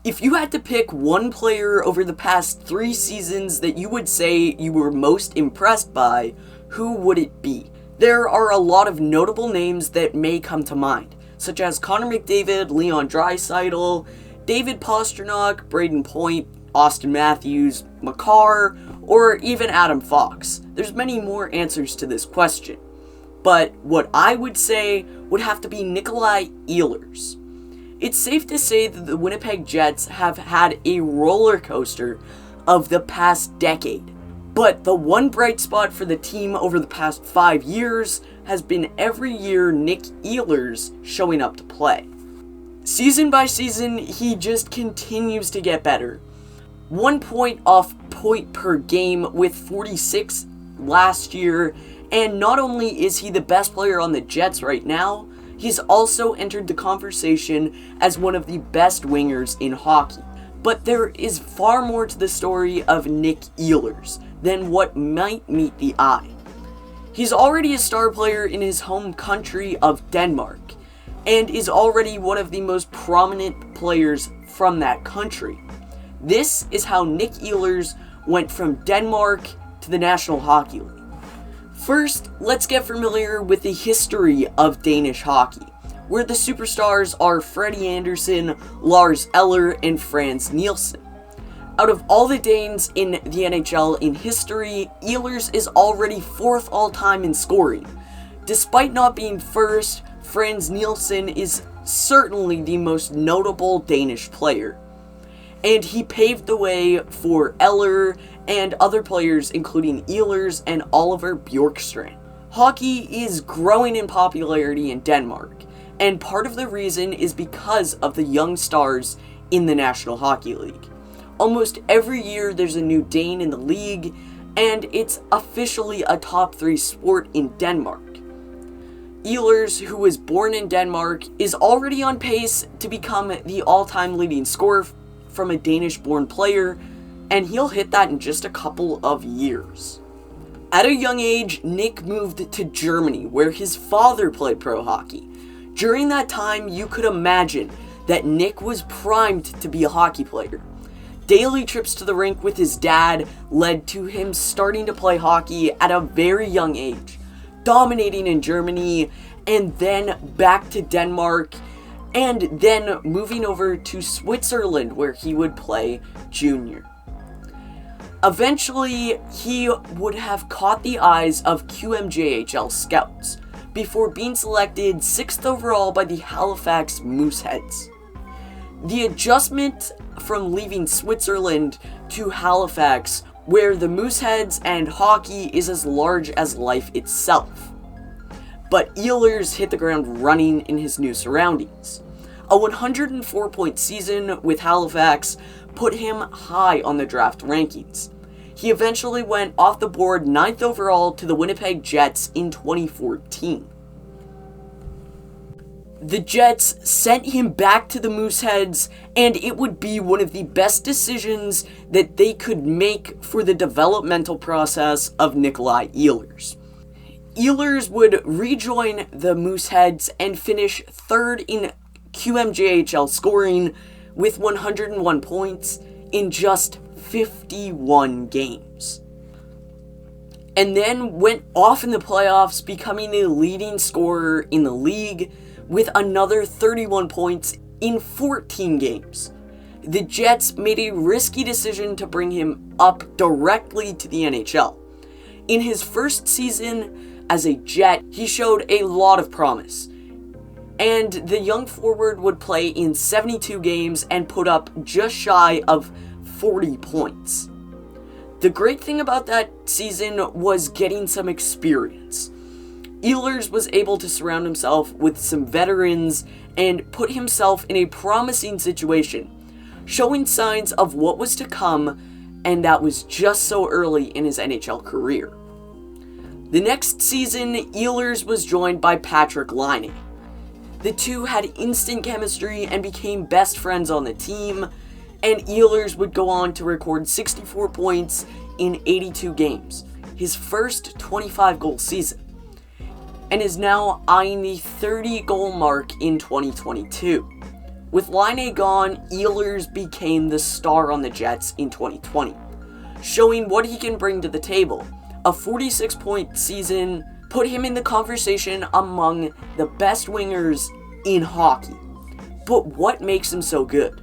If you had to pick one player over the past 3 seasons that you would say you were most impressed by, who would it be? There are a lot of notable names that may come to mind, such as Connor McDavid, Leon Draisaitl, David Pastrnak, Braden Point, Austin Matthews, Makar, or even Adam Fox. There's many more answers to this question, but what I would say would have to be Nikolaj Ehlers. It's safe to say that the Winnipeg Jets have had a roller coaster of the past decade. But the one bright spot for the team over the past 5 years has been every year Nik Ehlers showing up to play. Season by season, he just continues to get better. 1 point off point per game with 46 last year, and not only is he the best player on the Jets right now, he's also entered the conversation as one of the best wingers in hockey. But there is far more to the story of Nik Ehlers than what might meet the eye. He's already a star player in his home country of Denmark, and is already one of the most prominent players from that country. This is how Nik Ehlers went from Denmark to the National Hockey League. First, let's get familiar with the history of Danish hockey, where the superstars are Freddie Andersen, Lars Eller, and Frans Nielsen. Out of all the Danes in the NHL in history, Ehlers is already 4th all-time in scoring. Despite not being first, Frans Nielsen is certainly the most notable Danish player. And he paved the way for Eller and other players including Ehlers and Oliver Bjorkstrand. Hockey is growing in popularity in Denmark, and part of the reason is because of the young stars in the National Hockey League. Almost every year there's a new Dane in the league, and it's officially a top 3 sport in Denmark. Ehlers, who was born in Denmark, is already on pace to become the all-time leading scorer from a Danish-born player, and he'll hit that in just a couple of years. At a young age, Nik moved to Germany, where his father played pro hockey. During that time, you could imagine that Nik was primed to be a hockey player. Daily trips to the rink with his dad led to him starting to play hockey at a very young age, dominating in Germany, and then back to Denmark, and then moving over to Switzerland where he would play junior. Eventually, he would have caught the eyes of QMJHL scouts before being selected 6th overall by the Halifax Mooseheads. The adjustment from leaving Switzerland to Halifax, where the Mooseheads and hockey is as large as life itself. But Ehlers hit the ground running in his new surroundings. A 104-point season with Halifax put him high on the draft rankings. He eventually went off the board 9th overall to the Winnipeg Jets in 2014. The Jets sent him back to the Mooseheads, and it would be one of the best decisions that they could make for the developmental process of Nikolaj Ehlers. Ehlers would rejoin the Mooseheads and finish 3rd in QMJHL scoring with 101 points in just 51 games. And then went off in the playoffs, becoming the leading scorer in the league with another 31 points in 14 games. The Jets made a risky decision to bring him up directly to the NHL. In his first season as a Jet, he showed a lot of promise, and the young forward would play in 72 games and put up just shy of 40 points. The great thing about that season was getting some experience. Ehlers was able to surround himself with some veterans and put himself in a promising situation, showing signs of what was to come, and that was just so early in his NHL career. The next season, Ehlers was joined by Patrik Laine. The two had instant chemistry and became best friends on the team, and Ehlers would go on to record 64 points in 82 games, his first 25-goal season, and is now eyeing the 30-goal mark in 2022. With Laine gone, Ehlers became the star on the Jets in 2020, showing what he can bring to the table. A 46-point season put him in the conversation among the best wingers in hockey. But what makes him so good?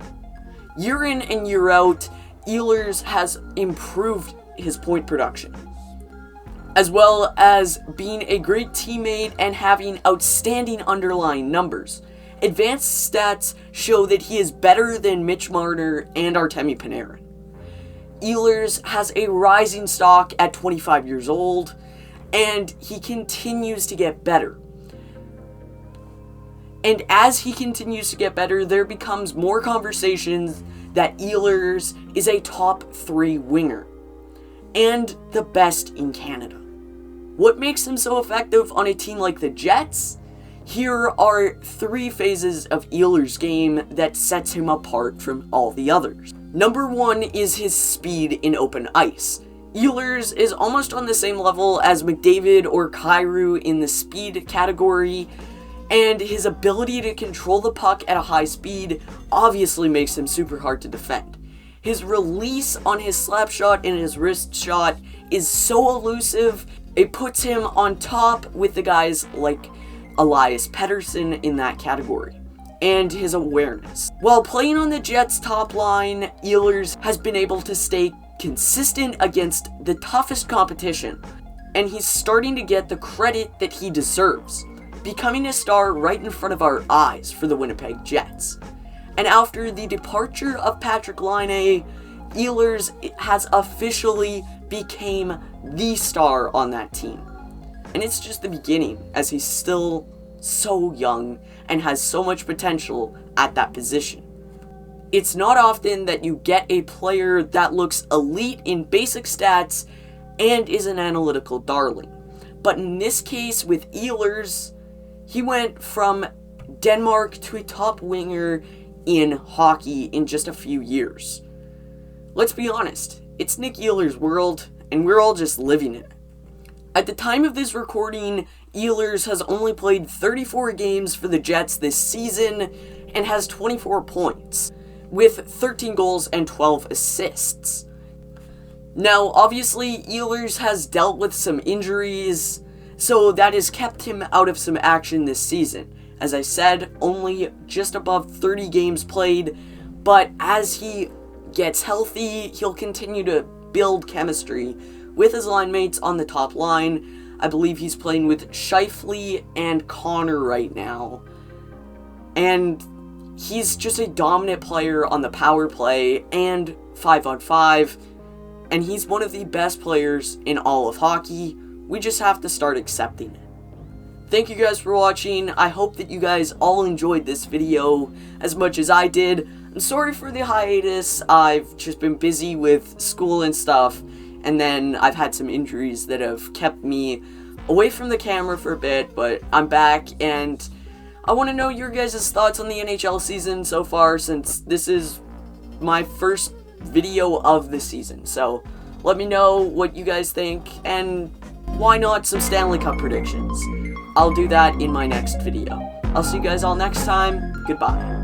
Year in and year out, Ehlers has improved his point production, as well as being a great teammate and having outstanding underlying numbers. Advanced stats show that he is better than Mitch Marner and Artemi Panarin. Ehlers has a rising stock at 25 years old, and he continues to get better. And as he continues to get better, there becomes more conversations that Ehlers is a top 3 winger, and the best in Canada. What makes him so effective on a team like the Jets? Here are 3 phases of Ehlers' game that sets him apart from all the others. Number 1 is his speed in open ice. Ehlers is almost on the same level as McDavid or Kyrou in the speed category, and his ability to control the puck at a high speed obviously makes him super hard to defend. His release on his slap shot and his wrist shot is so elusive, it puts him on top with the guys like Elias Pettersson in that category, and his awareness. While playing on the Jets' top line, Ehlers has been able to stay consistent against the toughest competition, and he's starting to get the credit that he deserves, becoming a star right in front of our eyes for the Winnipeg Jets. And after the departure of Patrik Laine, Ehlers has officially became the star on that team. And it's just the beginning, as he's still so young and has so much potential at that position. It's not often that you get a player that looks elite in basic stats and is an analytical darling. But in this case with Ehlers, he went from Denmark to a top winger in hockey in just a few years. Let's be honest, it's Nik Ehlers' world, and we're all just living in it. At the time of this recording, Ehlers has only played 34 games for the Jets this season and has 24 points, with 13 goals and 12 assists. Now, obviously, Ehlers has dealt with some injuries, so that has kept him out of some action this season. As I said, only just above 30 games played, but as he gets healthy, he'll continue to build chemistry with his line mates on the top line. I believe he's playing with Scheifele and Connor right now. And he's just a dominant player on the power play and 5-on-5. And he's one of the best players in all of hockey. We just have to start accepting it. Thank you guys for watching. I hope that you guys all enjoyed this video as much as I did. I'm sorry for the hiatus. I've just been busy with school and stuff. And then I've had some injuries that have kept me away from the camera for a bit. But I'm back, and I want to know your guys' thoughts on the NHL season so far, since this is my first video of the season. So let me know what you guys think, and why not some Stanley Cup predictions? I'll do that in my next video. I'll see you guys all next time. Goodbye.